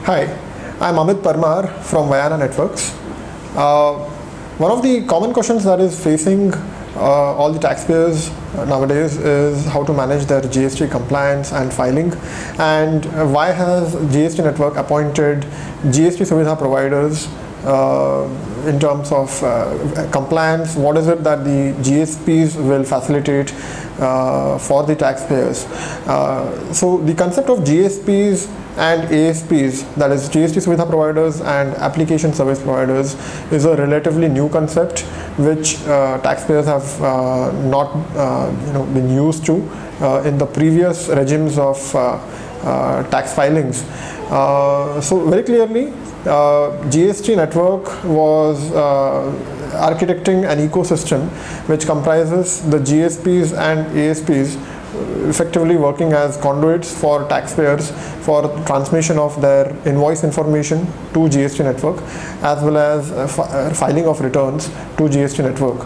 Hi, I'm Amit from Vayana Networks. One of the common questions that is facing all the taxpayers nowadays is how to manage their GST compliance and filing, and why has GST Network appointed GST Suvidha Providers in terms of compliance. What is it that the GSPs will facilitate for the taxpayers? So the concept of GSPs and ASPs, that is GST Suvidha Providers and application service providers, is a relatively new concept which taxpayers have not been used to in the previous regimes of tax filings. So very clearly, GST Network was architecting an ecosystem which comprises the GSPs and ASPs, effectively working as conduits for taxpayers for transmission of their invoice information to GST Network, as well as filing of returns to GST Network.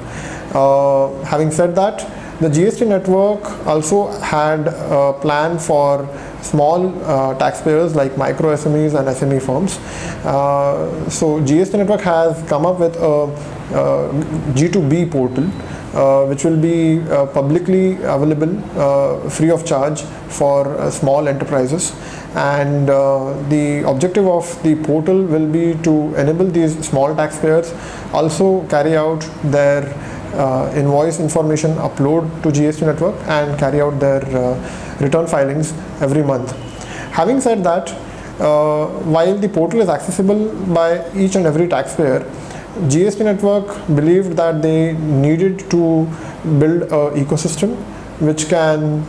Having said that, the GST Network also had a plan for small taxpayers like micro SMEs and SME firms. So GST Network has come up with a G2B portal which will be publicly available free of charge for small enterprises, and the objective of the portal will be to enable these small taxpayers also carry out their invoice information upload to GST Network and carry out their return filings every month. Having said that, while the portal is accessible by each and every taxpayer, GST Network believed that they needed to build an ecosystem which can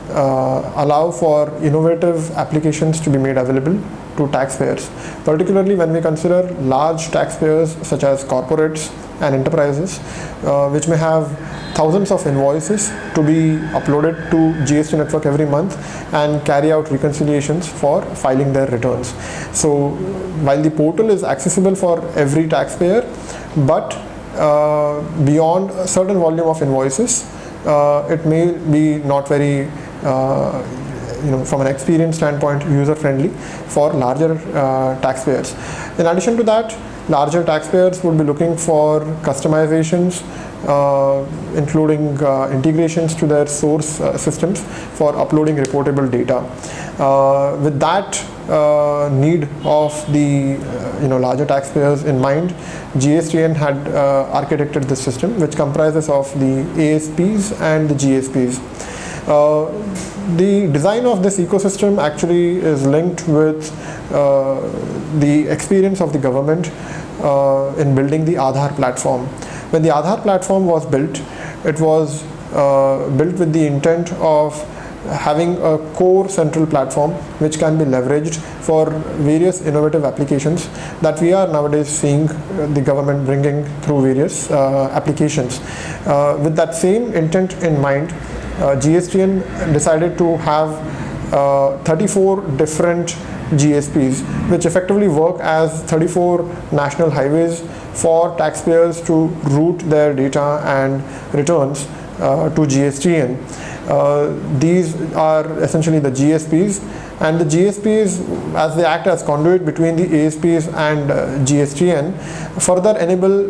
allow for innovative applications to be made available to taxpayers, particularly when we consider large taxpayers such as corporates and enterprises, which may have thousands of invoices to be uploaded to GST Network every month and carry out reconciliations for filing their returns. So while the portal is accessible for every taxpayer, but beyond a certain volume of invoices, it may be not very from an experience standpoint user friendly for larger taxpayers. In addition to that, larger taxpayers would be looking for customizations, including integrations to their source systems for uploading reportable data. With that need of the larger taxpayers in mind, GSTN had architected this system, which comprises of the ASPs and the GSPs. The design of this ecosystem actually is linked with the experience of the government in building the Aadhaar platform. When the Aadhaar platform was built, it was built with the intent of having a core central platform which can be leveraged for various innovative applications that we are nowadays seeing the government bringing through various applications. With that same intent in mind, GSTN decided to have 34 different GSPs, which effectively work as 34 national highways for taxpayers to route their data and returns to GSTN. These are essentially the GSPs, and the GSPs, as they act as conduit between the ASPs and GSTN, further enable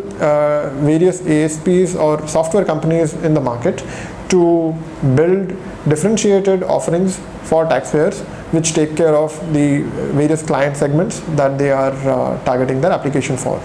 various ASPs or software companies in the market to build differentiated offerings for taxpayers which take care of the various client segments that they are targeting their application for.